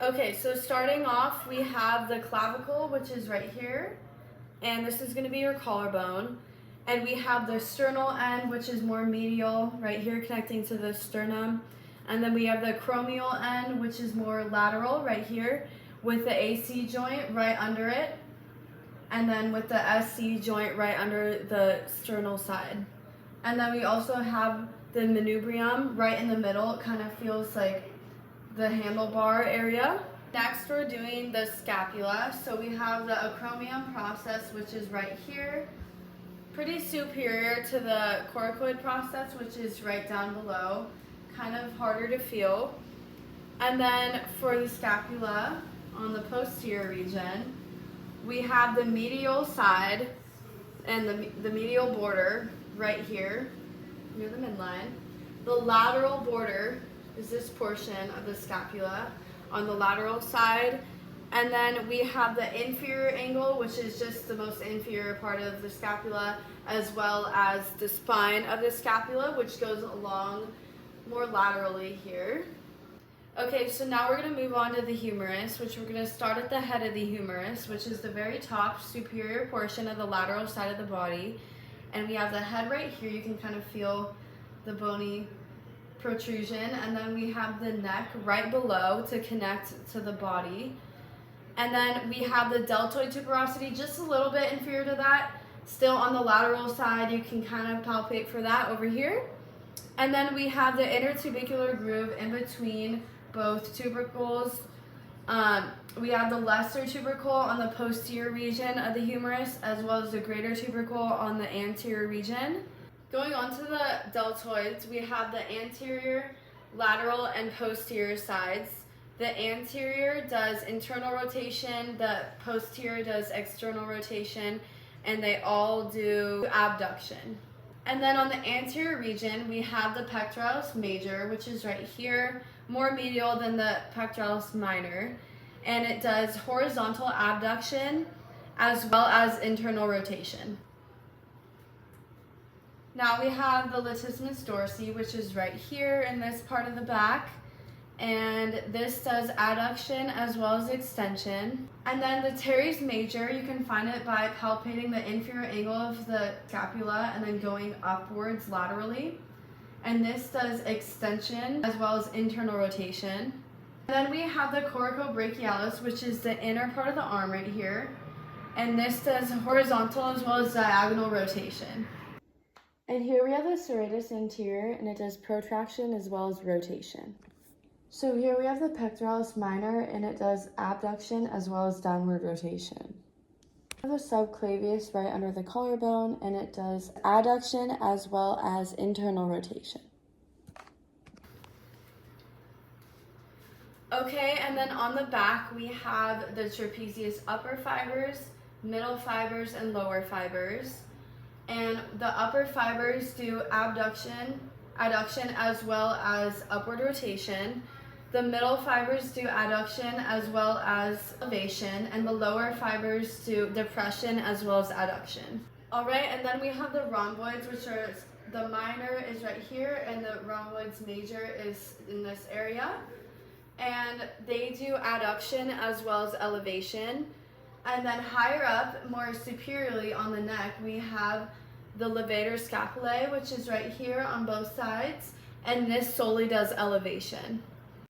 Okay, so starting off, we have the clavicle, which is right here, and this is going to be your collarbone. And we have the sternal end, which is more medial, right here connecting to the sternum. And then we have the acromial end, which is more lateral, right here, with the AC joint right under it. And then with the SC joint right under the sternal side. And then we also have the manubrium right in the middle. It kind of feels like the handlebar area. Next, we're doing the scapula. So we have the acromion process, which is right here. Pretty superior to the coracoid process, which is right down below. Kind of harder to feel. And then for the scapula, on the posterior region, we have the medial side and the medial border right here near the midline. The lateral border is this portion of the scapula on the lateral side. And then we have the inferior angle, which is just the most inferior part of the scapula, as well as the spine of the scapula, which goes along more laterally here. Okay, so now we're going to move on to the humerus, which we're going to start at the head of the humerus, which is the very top superior portion of the lateral side of the body. And we have the head right here. You can kind of feel the bony protrusion. And then we have the neck right below to connect to the body. And then we have the deltoid tuberosity, just a little bit inferior to that. Still on the lateral side, you can kind of palpate for that over here. And then we have the intertubercular groove in between both tubercles. We have the lesser tubercle on the posterior region of the humerus, as well as the greater tubercle on the anterior region. Going on to the deltoids, we have the anterior, lateral, and posterior sides. The anterior does internal rotation, the posterior does external rotation, and they all do abduction. And then on the anterior region, we have the pectoralis major, which is right here, more medial than the pectoralis minor. And it does horizontal abduction as well as internal rotation. Now we have the latissimus dorsi, which is right here in this part of the back. And this does adduction as well as extension. And then the teres major, you can find it by palpating the inferior angle of the scapula and then going upwards laterally. And this does extension as well as internal rotation. And then we have the coracobrachialis, which is the inner part of the arm right here. And this does horizontal as well as diagonal rotation. And here we have the serratus anterior, and it does protraction as well as rotation. So here we have the pectoralis minor, and it does abduction as well as downward rotation. We have the subclavius right under the collarbone, and it does adduction as well as internal rotation. Okay, and then on the back we have the trapezius upper fibers, middle fibers, and lower fibers. And the upper fibers do abduction, adduction, as well as upward rotation. The middle fibers do adduction as well as elevation, and the lower fibers do depression as well as adduction. All right, and then we have the rhomboids, which are, the minor is right here, and the rhomboids major is in this area. And they do adduction as well as elevation. And then higher up, more superiorly on the neck, we have the levator scapulae, which is right here on both sides, and this solely does elevation.